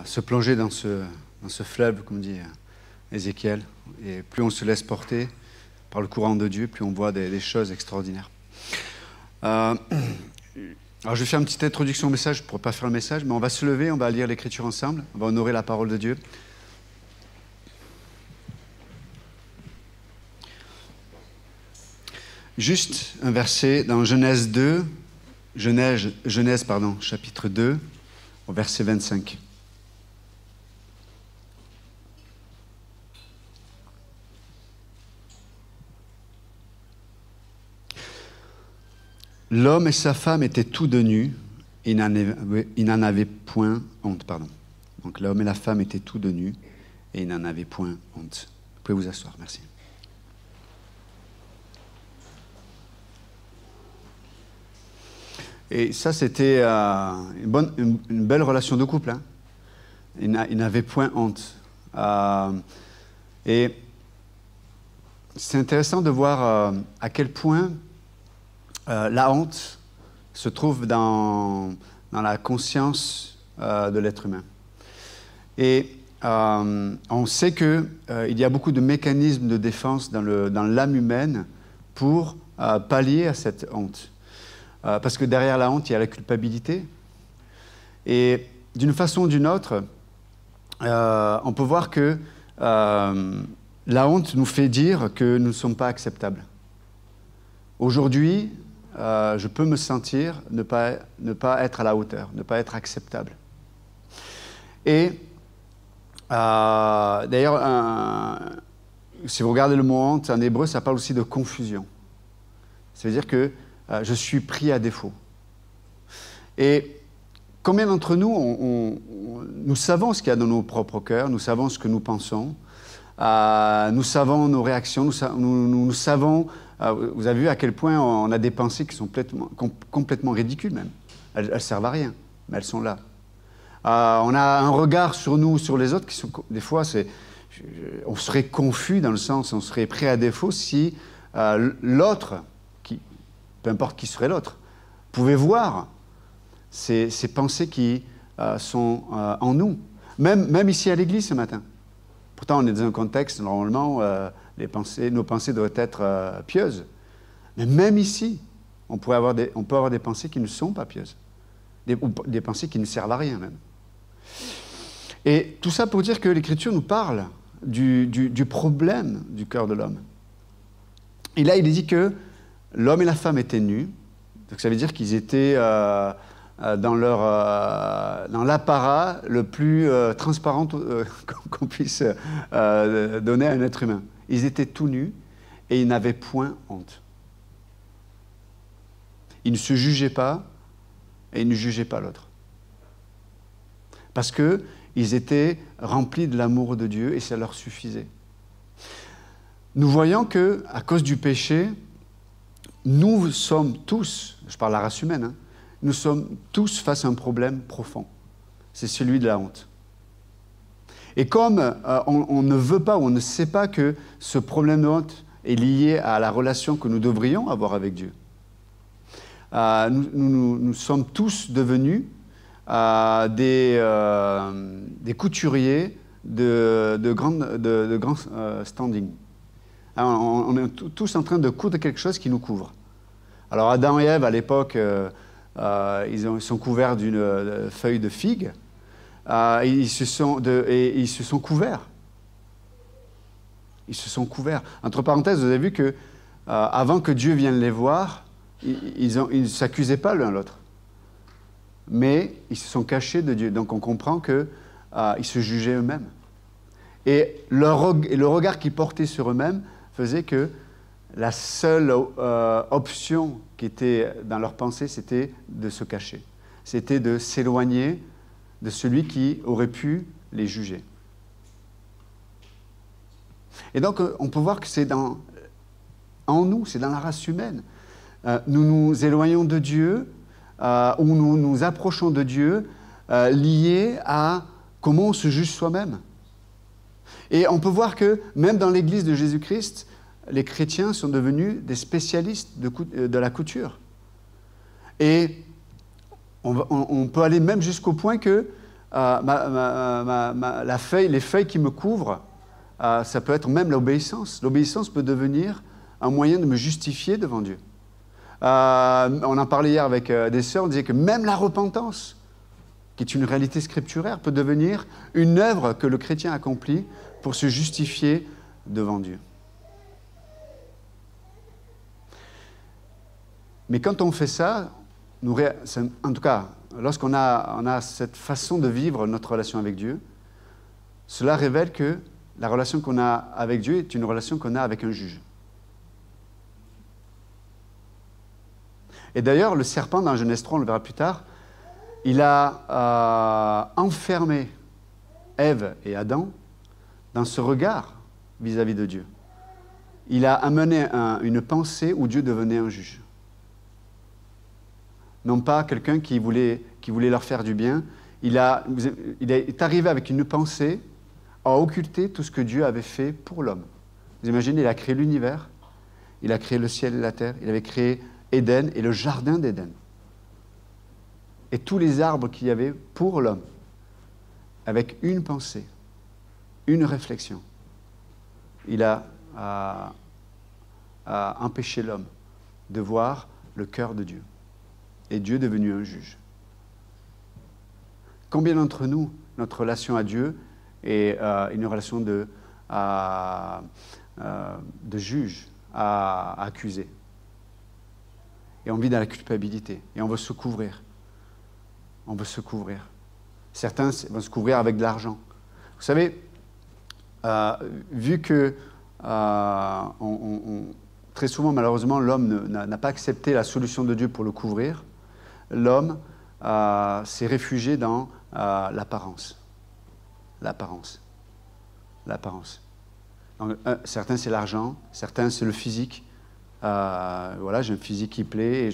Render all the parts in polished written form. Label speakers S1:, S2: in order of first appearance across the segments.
S1: se plonger dans ce fleuve, comme dit Ézéchiel. Et plus on se laisse porter par le courant de Dieu, plus on voit des choses extraordinaires. Alors je vais faire une petite introduction au message, je ne pourrai pas faire le message, mais on va se lever, on va lire l'Écriture ensemble, on va honorer la parole de Dieu. Juste un verset dans Genèse 2, chapitre 2, au verset 25. L'homme et sa femme étaient tous de nus, et ils n'en avaient point honte. Donc l'homme et la femme étaient tous de nus, et ils n'en avaient point honte. Vous pouvez vous asseoir, merci. Et ça, c'était une belle relation de couple. Hein. Ils n'avaient point honte. Et c'est intéressant de voir à quel point la honte se trouve dans la conscience de l'être humain. Et on sait qu'il y a beaucoup de mécanismes de défense dans l'âme humaine pour pallier à cette honte. Parce que derrière la honte, il y a la culpabilité. Et d'une façon ou d'une autre, on peut voir que la honte nous fait dire que nous ne sommes pas acceptables. Aujourd'hui, je peux me sentir ne pas être à la hauteur, ne pas être acceptable. Et d'ailleurs, si vous regardez le mot honte, en hébreu, ça parle aussi de confusion. Ça veut dire que je suis pris à défaut. Et combien d'entre nous, nous savons ce qu'il y a dans nos propres cœurs, nous savons ce que nous pensons, nous savons nos réactions, nous savons, vous avez vu à quel point on a des pensées qui sont complètement ridicules même. Elles ne servent à rien, mais elles sont là. On a un regard sur nous, sur les autres, qui sont, des fois, on serait confus dans le sens, on serait pris à défaut si l'autre, peu importe qui serait l'autre, pouvait voir ces pensées qui sont en nous. Même ici à l'église ce matin. Pourtant, on est dans un contexte, normalement, nos pensées doivent être pieuses. Mais même ici, on peut avoir des pensées qui ne sont pas pieuses. Des pensées qui ne servent à rien même. Et tout ça pour dire que l'Écriture nous parle du problème du cœur de l'homme. Et là, il est dit que l'homme et la femme étaient nus, donc ça veut dire qu'ils étaient dans l'apparat le plus transparent qu'on puisse donner à un être humain. Ils étaient tout nus et ils n'avaient point honte. Ils ne se jugeaient pas et ils ne jugeaient pas l'autre. Parce qu'ils étaient remplis de l'amour de Dieu et ça leur suffisait. Nous voyons qu'à cause du péché, nous sommes tous, je parle de la race humaine, nous sommes tous face à un problème profond. C'est celui de la honte. Et comme on ne veut pas ou on ne sait pas que ce problème de honte est lié à la relation que nous devrions avoir avec Dieu, nous sommes tous devenus des couturiers de grand standing. Alors, on est tous en train de coudre quelque chose qui nous couvre. Alors Adam et Ève, à l'époque, ils sont couverts d'une feuille de figue. Ils se sont couverts. Ils se sont couverts. Entre parenthèses, vous avez vu que avant que Dieu vienne les voir, ils ne s'accusaient pas l'un l'autre. Mais ils se sont cachés de Dieu. Donc on comprend qu'ils se jugeaient eux-mêmes. Et le regard qu'ils portaient sur eux-mêmes faisait que la seule option qui était dans leur pensée, c'était de se cacher. C'était de s'éloigner de celui qui aurait pu les juger. Et donc, on peut voir que c'est en nous, c'est dans la race humaine. Nous nous éloignons de Dieu, ou nous nous approchons de Dieu, liés à comment on se juge soi-même. Et on peut voir que même dans l'Église de Jésus-Christ, les chrétiens sont devenus des spécialistes de la couture. Et on peut aller même jusqu'au point que les feuilles qui me couvrent, ça peut être même l'obéissance. L'obéissance peut devenir un moyen de me justifier devant Dieu. On en parlait hier avec des sœurs, on disait que même la repentance, qui est une réalité scripturaire, peut devenir une œuvre que le chrétien accomplit pour se justifier devant Dieu. Mais quand on fait ça, en tout cas, lorsqu'on a cette façon de vivre notre relation avec Dieu, cela révèle que la relation qu'on a avec Dieu est une relation qu'on a avec un juge. Et d'ailleurs, le serpent, dans Genèse 3, on le verra plus tard, il a enfermé Ève et Adam dans ce regard vis-à-vis de Dieu. Il a amené une pensée où Dieu devenait un juge. Non pas quelqu'un qui voulait leur faire du bien. Il est arrivé avec une pensée à occulter tout ce que Dieu avait fait pour l'homme. Vous imaginez, il a créé l'univers, il a créé le ciel et la terre, il avait créé Éden et le jardin d'Éden. Et tous les arbres qu'il y avait pour l'homme, avec une pensée, une réflexion. Il a empêché l'homme de voir le cœur de Dieu. Et Dieu est devenu un juge. Combien d'entre nous, notre relation à Dieu est une relation de juge à accuser. Et on vit dans la culpabilité. Et on veut se couvrir. On veut se couvrir. Certains vont se couvrir avec de l'argent. Vous savez, vu que très souvent, malheureusement, l'homme n'a pas accepté la solution de Dieu pour le couvrir, l'homme s'est réfugié dans l'apparence. L'apparence. L'apparence. Donc, certains, c'est l'argent, certains, c'est le physique. Voilà, j'ai un physique qui plaît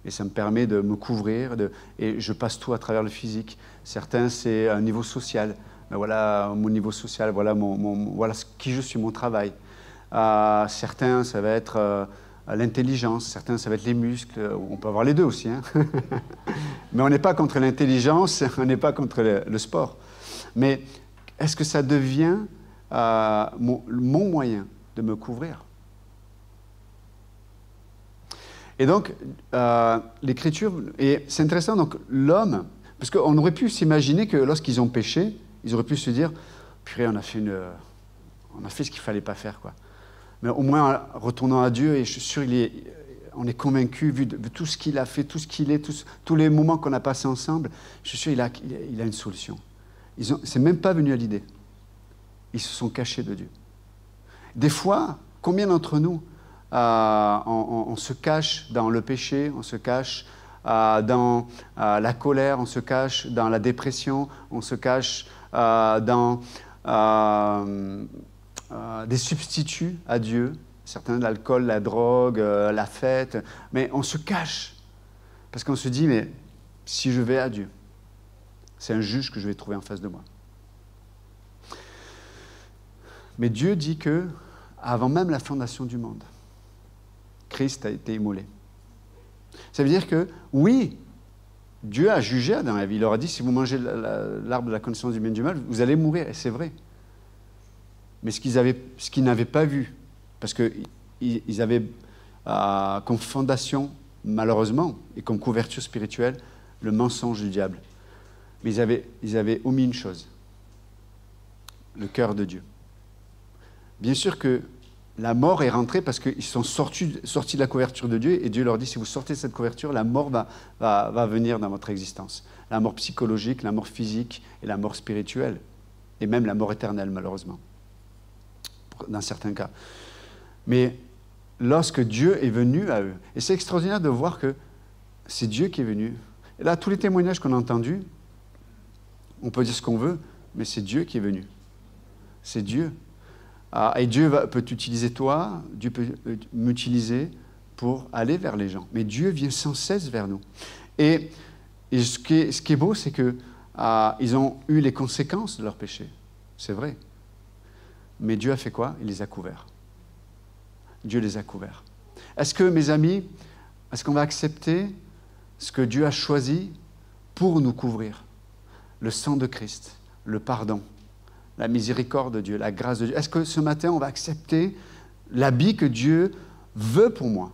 S1: et ça me permet de me couvrir et je passe tout à travers le physique. Certains, c'est un niveau social. Ben voilà mon niveau social, voilà, voilà qui je suis, mon travail. Certains, ça va être l'intelligence, certains, ça va être les muscles. On peut avoir les deux aussi. Hein. Mais on n'est pas contre l'intelligence, on n'est pas contre le sport. Mais est-ce que ça devient mon moyen de me couvrir? Et donc, l'Écriture, et c'est intéressant, donc l'homme, parce qu'on aurait pu s'imaginer que lorsqu'ils ont péché, ils auraient pu se dire, purée, on a fait ce qu'il ne fallait pas faire, quoi. Mais au moins, retournant à Dieu, et je suis sûr, on est convaincu, vu tout ce qu'il a fait, tout ce qu'il est, tous les moments qu'on a passés ensemble, je suis sûr qu'il a une solution. C'est même pas venu à l'idée. Ils se sont cachés de Dieu. Des fois, combien d'entre nous, on se cache dans le péché, on se cache dans la colère, on se cache dans la dépression, on se cache dans des substituts à Dieu, certains l'alcool, la drogue, la fête, mais on se cache parce qu'on se dit, mais si je vais à Dieu, c'est un juge que je vais trouver en face de moi. Mais Dieu dit que, avant même la fondation du monde, Christ a été immolé. Ça veut dire que, oui, Dieu a jugé Adam et Ève. Il leur a dit, si vous mangez l'arbre de la connaissance du bien et du mal, vous allez mourir. Et c'est vrai. Mais ce qu'ils n'avaient pas vu, parce qu'ils avaient comme fondation, malheureusement, et comme couverture spirituelle, le mensonge du diable. Mais ils avaient omis une chose, le cœur de Dieu. Bien sûr que la mort est rentrée parce qu'ils sont sortis de la couverture de Dieu et Dieu leur dit, si vous sortez de cette couverture, la mort va venir dans votre existence. La mort psychologique, la mort physique et la mort spirituelle. Et même la mort éternelle, malheureusement, dans certains cas. Mais lorsque Dieu est venu à eux, et c'est extraordinaire de voir que c'est Dieu qui est venu. Et là, tous les témoignages qu'on a entendus, on peut dire ce qu'on veut, mais c'est Dieu qui est venu. C'est Dieu. Et Dieu peut t'utiliser toi, Dieu peut m'utiliser pour aller vers les gens. Mais Dieu vient sans cesse vers nous. Et ce qui est beau, c'est qu'ils ont eu les conséquences de leur péché. C'est vrai. Mais Dieu a fait quoi? Il les a couverts. Dieu les a couverts. Est-ce que, mes amis, est-ce qu'on va accepter ce que Dieu a choisi pour nous couvrir? le sang de Christ, le pardon, la miséricorde de Dieu, la grâce de Dieu. Est-ce que ce matin, on va accepter l'habit que Dieu veut pour moi?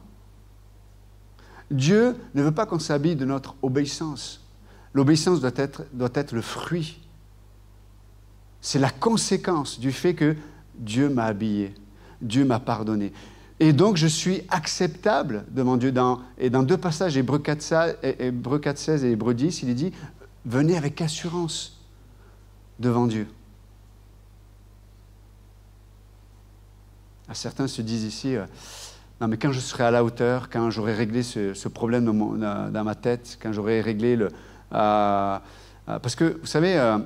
S1: Dieu ne veut pas qu'on s'habille de notre obéissance. L'obéissance doit être le fruit. C'est la conséquence du fait que Dieu m'a habillé, Dieu m'a pardonné. Et donc, je suis acceptable devant Dieu. Et dans 2 passages, Hébreux 4,16 et Hébreux 10, il est dit « Venez avec assurance devant Dieu ». Certains se disent ici non, mais quand je serai à la hauteur, quand j'aurai réglé ce problème dans ma tête, quand j'aurai réglé le... parce que, vous savez,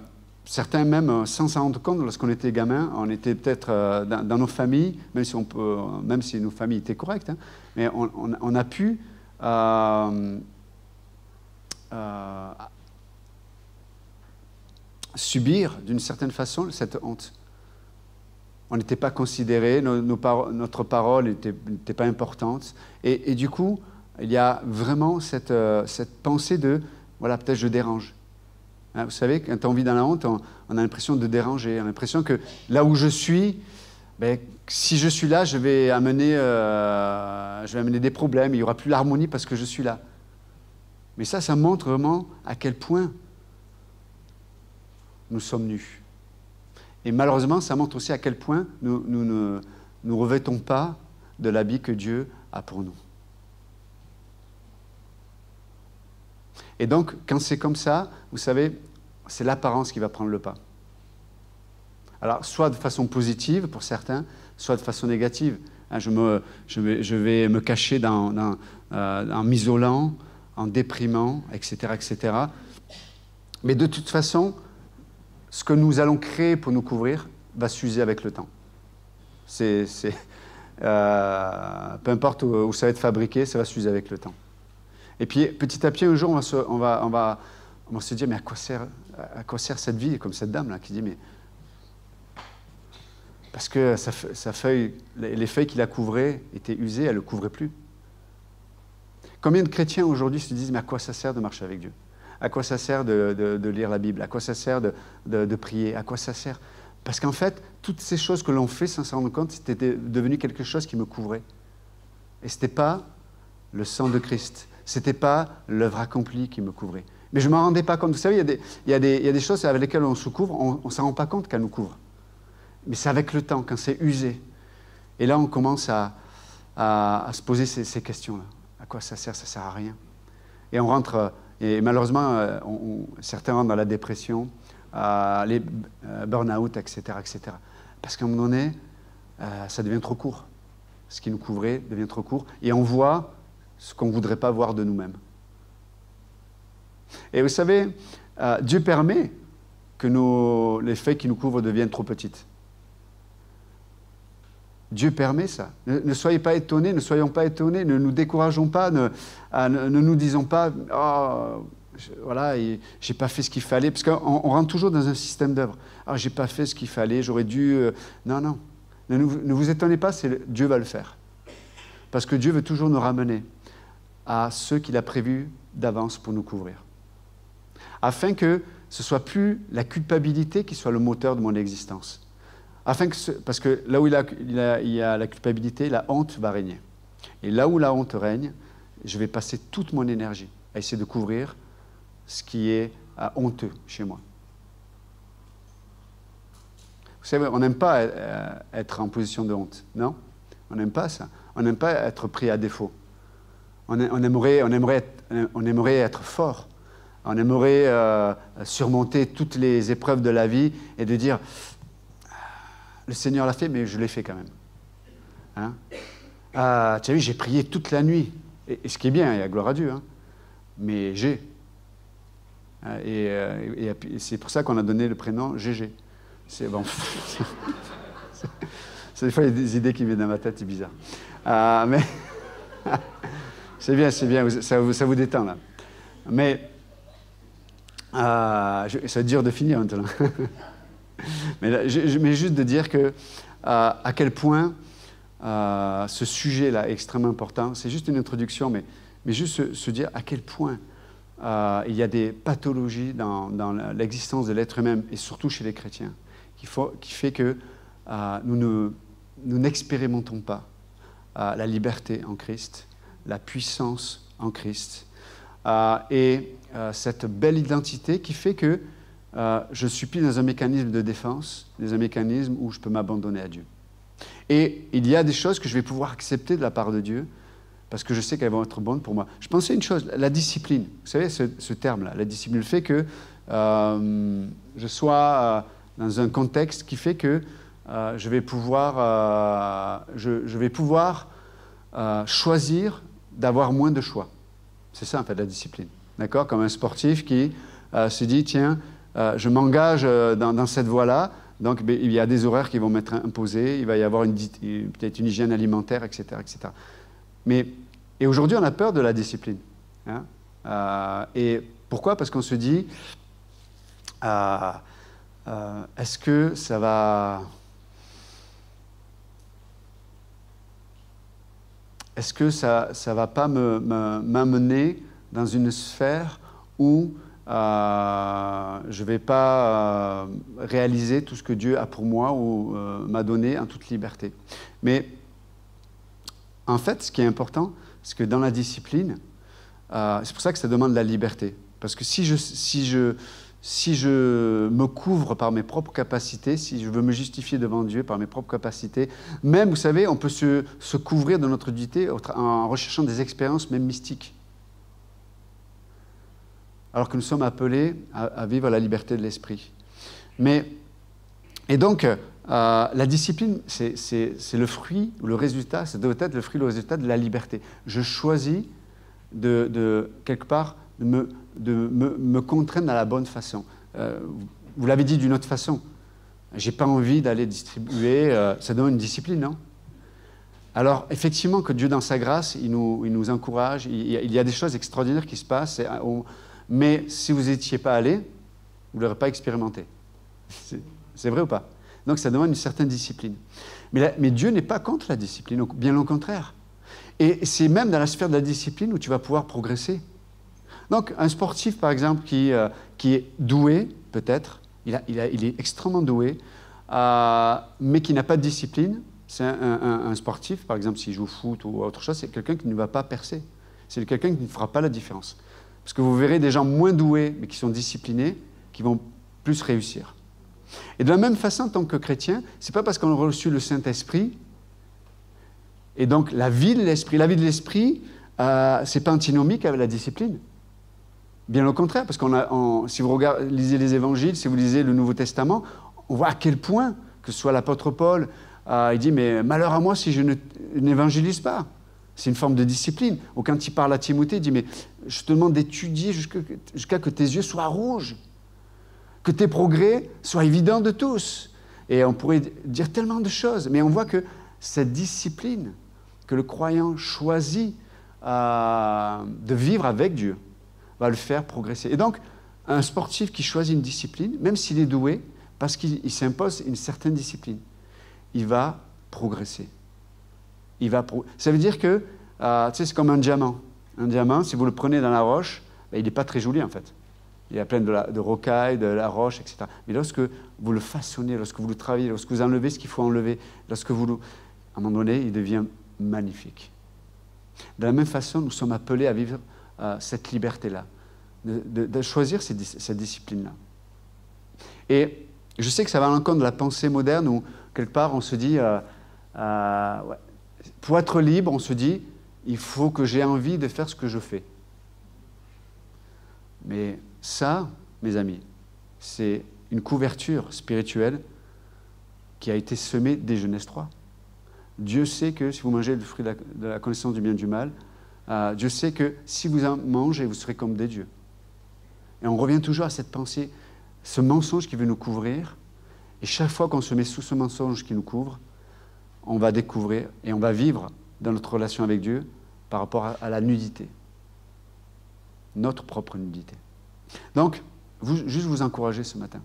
S1: certains même, sans s'en rendre compte, lorsqu'on était gamin, on était peut-être dans nos familles, même si nos familles étaient correctes, hein, mais on a pu subir, d'une certaine façon, cette honte. On n'était pas considérés, notre parole n'était pas importante. Et du coup, il y a vraiment cette pensée de, voilà, peut-être je dérange. Hein, vous savez, quand on vit dans la honte, on a l'impression de déranger. On a l'impression que là où je suis, ben, si je suis là, je vais amener des problèmes. Il n'y aura plus l'harmonie parce que je suis là. Mais ça montre vraiment à quel point nous sommes nus. Et malheureusement, ça montre aussi à quel point nous ne nous revêtons pas de l'habit que Dieu a pour nous. Et donc, quand c'est comme ça, vous savez, c'est l'apparence qui va prendre le pas. Alors, soit de façon positive pour certains, soit de façon négative. Hein, je vais me cacher en m'isolant, en déprimant, etc., etc. Mais de toute façon, ce que nous allons créer pour nous couvrir va s'user avec le temps. Peu importe où ça va être fabriqué, ça va s'user avec le temps. Et puis, petit à petit, un jour, on va se dire, mais à quoi sert cette vie? Comme cette dame-là qui dit, mais... Parce que les feuilles qui la couvraient étaient usées, elle ne le couvrait plus. Combien de chrétiens aujourd'hui se disent, mais à quoi ça sert de marcher avec Dieu? À quoi ça sert de lire la Bible? À quoi ça sert de prier? À quoi ça sert? Parce qu'en fait, toutes ces choses que l'on fait sans s'en rendre compte, c'était devenu quelque chose qui me couvrait. Et ce n'était pas le sang de Christ. Ce n'était pas l'œuvre accomplie qui me couvrait. Mais je ne m'en rendais pas compte. Vous savez, il y a des choses avec lesquelles on se couvre, on ne s'en rend pas compte qu'elles nous couvrent. Mais c'est avec le temps, quand c'est usé. Et là, on commence à se poser ces questions-là. À quoi ça sert? Ça ne sert à rien. Et on rentre... Et malheureusement, certains rentrent dans la dépression, les burn-out, etc., etc. Parce qu'à un moment donné, ça devient trop court. Ce qui nous couvrait devient trop court. Et on voit ce qu'on ne voudrait pas voir de nous-mêmes. Et vous savez, Dieu permet que les feuilles qui nous couvrent deviennent trop petites. Dieu permet ça. Ne soyez pas étonnés, ne soyons pas étonnés, ne nous décourageons pas, ne nous disons pas « Oh, voilà, j'ai pas fait ce qu'il fallait », parce qu'on rentre toujours dans un système d'œuvre. « Ah, j'ai pas fait ce qu'il fallait, j'aurais dû... » Non, non. Ne vous étonnez pas, Dieu va le faire. Parce que Dieu veut toujours nous ramener à ceux qu'il a prévus d'avance pour nous couvrir. Afin que ce ne soit plus la culpabilité qui soit le moteur de mon existence. Parce que là où il y a la culpabilité, la honte va régner. Et là où la honte règne, je vais passer toute mon énergie à essayer de couvrir ce qui est honteux chez moi. Vous savez, on n'aime pas être en position de honte, non? On n'aime pas ça. On n'aime pas être pris à défaut. On aimerait être fort. On aimerait surmonter toutes les épreuves de la vie et de dire... Le Seigneur l'a fait, mais je l'ai fait quand même. Hein? Tu as vu, j'ai prié toute la nuit. Et ce qui est bien, il y a gloire à Dieu. Hein? Mais j'ai. Et c'est pour ça qu'on a donné le prénom Gégé. C'est bon. C'est des fois, il y a des idées qui viennent dans ma tête, c'est bizarre. Mais c'est bien, ça vous détend là. Mais c'est dur de finir maintenant. Mais juste de dire à quel point ce sujet-là est extrêmement important. C'est juste une introduction, mais juste se dire à quel point il y a des pathologies dans l'existence de l'être humain, et surtout chez les chrétiens, qui fait que nous n'expérimentons pas la liberté en Christ, la puissance en Christ, et cette belle identité qui fait que je suis plus dans un mécanisme de défense, dans un mécanisme où je peux m'abandonner à Dieu. Et il y a des choses que je vais pouvoir accepter de la part de Dieu, parce que je sais qu'elles vont être bonnes pour moi. Je pensais à une chose, la discipline. Vous savez, ce terme-là, la discipline, le fait que je sois dans un contexte qui fait que je vais pouvoir choisir d'avoir moins de choix. C'est ça, en fait, la discipline. D'accord? Comme un sportif qui se dit, tiens, je m'engage dans cette voie-là, donc il y a des horaires qui vont m'être imposés, il va y avoir peut-être une hygiène alimentaire, etc., etc. Et aujourd'hui, on a peur de la discipline. Hein? Et pourquoi? Parce qu'on se dit, est-ce que ça va... Est-ce que ça ne va pas m'amener dans une sphère où je ne vais pas réaliser tout ce que Dieu a pour moi ou m'a donné en toute liberté? Mais en fait, ce qui est important, c'est que dans la discipline, c'est pour ça que ça demande la liberté. Parce que si je me couvre par mes propres capacités, si je veux me justifier devant Dieu par mes propres capacités, même, vous savez, on peut se couvrir de notre dignité en recherchant des expériences, même mystiques. Alors que nous sommes appelés à vivre la liberté de l'esprit. Et donc, la discipline, c'est le fruit, ou le résultat, ça doit être le fruit, le résultat de la liberté. Je choisis quelque part, de me contraindre à la bonne façon. Vous l'avez dit d'une autre façon. Je n'ai pas envie d'aller distribuer, ça demande une discipline, non? Alors, effectivement, que Dieu, dans sa grâce, il nous encourage, il y a des choses extraordinaires qui se passent, mais si vous n'étiez pas allé, vous ne l'aurez pas expérimenté. C'est vrai ou pas? Donc, ça demande une certaine discipline. Mais Dieu n'est pas contre la discipline, bien au contraire. Et c'est même dans la sphère de la discipline où tu vas pouvoir progresser. Donc, un sportif, par exemple, qui est doué, peut-être, il est extrêmement doué, mais qui n'a pas de discipline, c'est un sportif, par exemple, s'il joue au foot ou autre chose, c'est quelqu'un qui ne va pas percer. C'est quelqu'un qui ne fera pas la différence. Parce que vous verrez des gens moins doués, mais qui sont disciplinés, qui vont plus réussir. Et de la même façon, en tant que chrétien, ce n'est pas parce qu'on a reçu le Saint-Esprit, et donc la vie de l'Esprit, ce n'est pas antinomique avec la discipline. Bien au contraire, parce si vous lisez les évangiles, si vous lisez le Nouveau Testament, on voit à quel point, que ce soit l'apôtre Paul, il dit, mais malheur à moi si je n'évangélise pas. C'est une forme de discipline. Ou quand il parle à Timothée, il dit, mais je te demande d'étudier jusqu'à que tes yeux soient rouges, que tes progrès soient évidents de tous. Et on pourrait dire tellement de choses, mais on voit que cette discipline que le croyant choisit de vivre avec Dieu, va le faire progresser. Et donc, un sportif qui choisit une discipline, même s'il est doué, parce qu'il s'impose une certaine discipline, il va progresser. Ça veut dire que, tu sais, c'est comme un diamant. Un diamant, si vous le prenez dans la roche, il n'est pas très joli, en fait. Il y a plein de rocailles, de la roche, etc. Mais lorsque vous le façonnez, lorsque vous le travaillez, lorsque vous enlevez ce qu'il faut enlever, à un moment donné, il devient magnifique. De la même façon, nous sommes appelés à vivre cette liberté-là, de choisir cette discipline-là. Et je sais que ça va à l'encontre de la pensée moderne où, quelque part, on se dit, pour être libre, on se dit, il faut que j'ai envie de faire ce que je fais. Mais ça, mes amis, c'est une couverture spirituelle qui a été semée dès Genèse 3. Dieu sait que si vous mangez le fruit de la connaissance du bien et du mal, Dieu sait que si vous en mangez, vous serez comme des dieux. Et on revient toujours à cette pensée, ce mensonge qui veut nous couvrir. Et chaque fois qu'on se met sous ce mensonge qui nous couvre, on va découvrir et on va vivre dans notre relation avec Dieu par rapport à la nudité. Notre propre nudité. Donc, juste vous encourager ce matin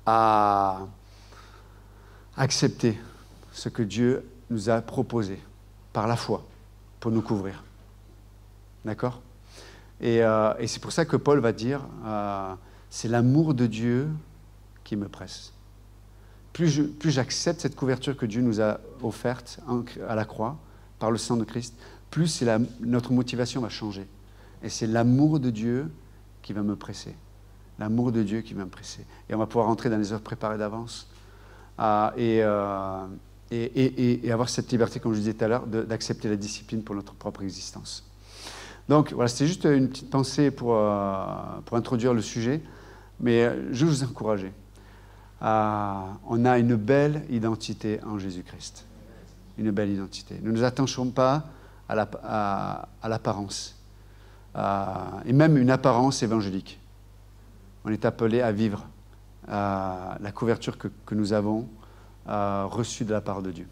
S1: à accepter ce que Dieu nous a proposé par la foi pour nous couvrir. D'accord? Et c'est pour ça que Paul va dire, c'est l'amour de Dieu qui me presse. Plus j'accepte cette couverture que Dieu nous a offerte à la croix, par le sang de Christ, plus notre motivation va changer. Et c'est l'amour de Dieu qui va me presser. L'amour de Dieu qui va me presser. Et on va pouvoir entrer dans les œuvres préparées d'avance et avoir cette liberté, comme je disais tout à l'heure, d'accepter la discipline pour notre propre existence. Donc voilà, c'était juste une petite pensée pour introduire le sujet, mais je veux vous encourager. On a une belle identité en Jésus-Christ. Une belle identité. Nous ne nous attachons pas à l'apparence, et même une apparence évangélique. On est appelé à vivre la couverture que nous avons reçue de la part de Dieu.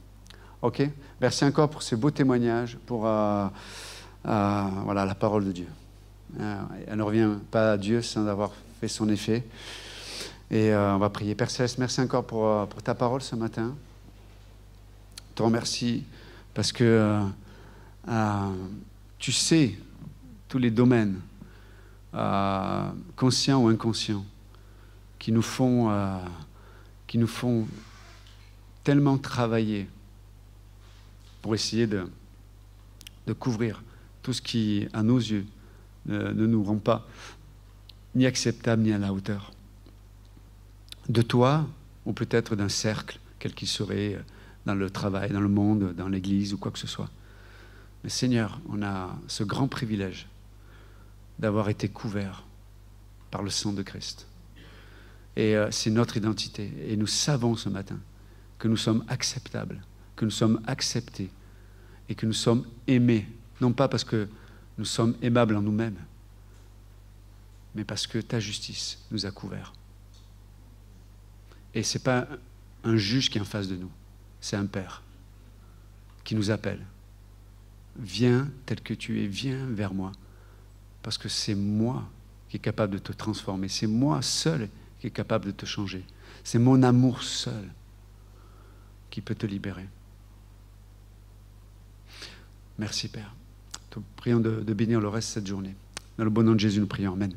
S1: Ok? Merci encore pour ce beau témoignage, pour voilà, la parole de Dieu. Elle ne revient pas à Dieu sans avoir fait son effet. Et on va prier. Père Céleste, merci encore pour ta parole ce matin. Je te remercie parce que tu sais tous les domaines, conscients ou inconscients, qui nous font tellement travailler pour essayer de couvrir tout ce qui, à nos yeux, ne nous rend pas ni acceptable ni à la hauteur de toi, ou peut-être d'un cercle, quel qu'il serait, dans le travail, dans le monde, dans l'Église ou quoi que ce soit. Mais Seigneur, on a ce grand privilège d'avoir été couverts par le sang de Christ. Et c'est notre identité. Et nous savons ce matin que nous sommes acceptables, que nous sommes acceptés et que nous sommes aimés. Non pas parce que nous sommes aimables en nous-mêmes, mais parce que ta justice nous a couverts. Et ce n'est pas un juge qui est en face de nous, c'est un Père qui nous appelle. Viens tel que tu es, viens vers moi, parce que c'est moi qui est capable de te transformer, c'est moi seul qui est capable de te changer. C'est mon amour seul qui peut te libérer. Merci Père. Nous prions de bénir le reste de cette journée. Dans le bon nom de Jésus, nous prions. Amen.